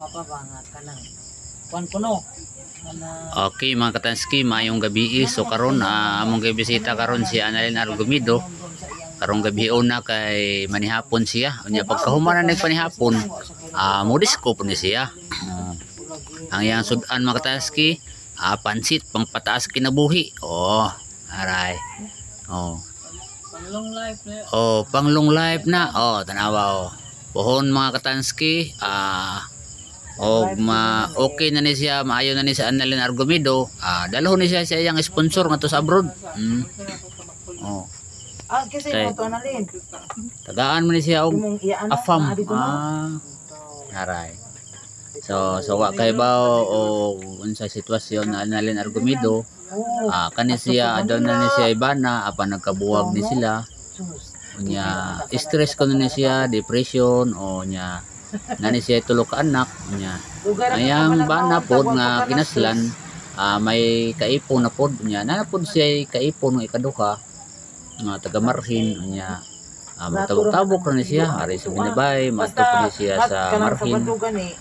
Papabangat ka ng kuan kuno. Okay mga katanski, mayong gabi. So karon among gibisita karon si Annalyn Argumido. Karong gabi una kay manihapon siya. Unya pagkahuman na nagpanihapon, modisco po ni siya. Ang iyang sudan mga katanski, pansit pang pataas kinabuhi. Oh, aray. Oh. Panglong life na. Oh, panglong life na. Oh, tanawa oh. Pohon mga katanski, okay na ni siya, maayo na ni sa Annalyn Argumido. Dalhon ni siya sa iyang sponsor ngadto sa abroad. Oh. Kasi mo to Annalyn. Tagaan mo ni siya og afam. Aray. So wa kay ba og unsa sitwasyon na Annalyn Argumido? Kani siya adon na ni siya ibana apan nagkabuwag ni sila. Unya stress ko na siya, depression o nya nani siya tulo ka anak nya. Ayang bana pod nga kinaslan may kaipon na pod nya. Nana pod siya kaipon ng ikaduha nga taga Marhin nya. Magtabok-tabok na siya ari sa Binabay, matupod ni siya sa Marhin.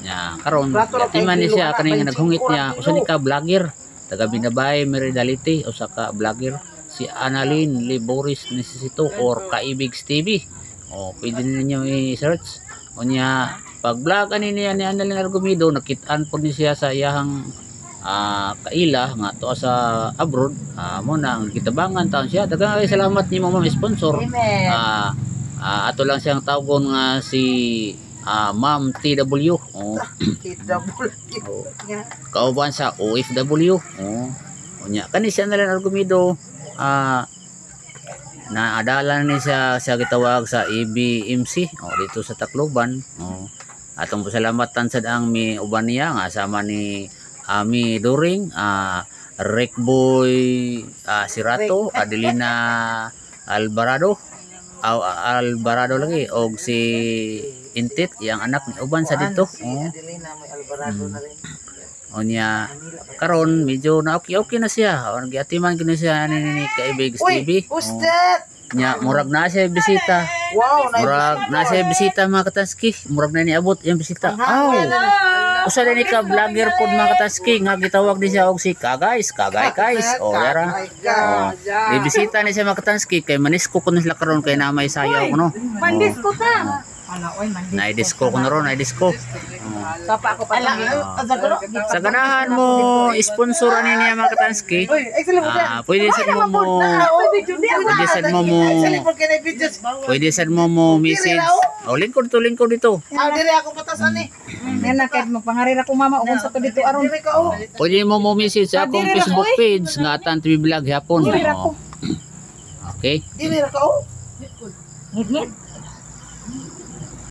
Nya karon timan ni siya kaning naghungit niya usa ni ka vlogger taga Binabay, Meridality usa ka vlogger. Si Annalyn Liboris Necesito or Kaibigs TV. O pwede ninyo i-search. O niya pag-vlog ani niya ni Annalyn Argumido, nakitaan po ni siya sa iyang kaila nga to sa abroad. Mo na gitabangan taon siya. Daghang salamat ni mo sponsor. Ato lang siyang tawgon nga si Ma'am TW. Kauban sa OFW. Unya kani si Annalyn Argumido naadala ni siya gitawag sa EBMC dito sa Tacloban. Atong pasalamatan sad ang mi uban niya nga sama ni Ami During, Rick Boy Sirato, Adelina Alvarado lagi og si Intit yang anak ni uban sa dito. Adelina may Alvarado na rin. Onya karon medyo na okay na siya. Giatiman kini siya ni Kaibigs TV. Nya murag na siya bisita. Wow, murag na siya bisita mga katanski. Murag na niabot yung bisita. Usa din ka vlogger pod mga katanski nga gitawag ni siya og si Kagay guys. Yara. Ibisita ni siya mga katanski kay manisco kuno sila karon kay namay sayaw kuno. Mandisco ta. Naidisco ko na ron, naidisco. Sapa ako pa Sa ganahan mo sponsor ani niya mga katanski. Pwede sad mo message. Lingkod dito. Diri ako patas ani. Nena kay magpangarir ako mama ugon sa to dito aron. Pwede mo message sa akong Facebook page nga Atan TV Vlog Hapon. Okay? Diri ra ka o. Ngit.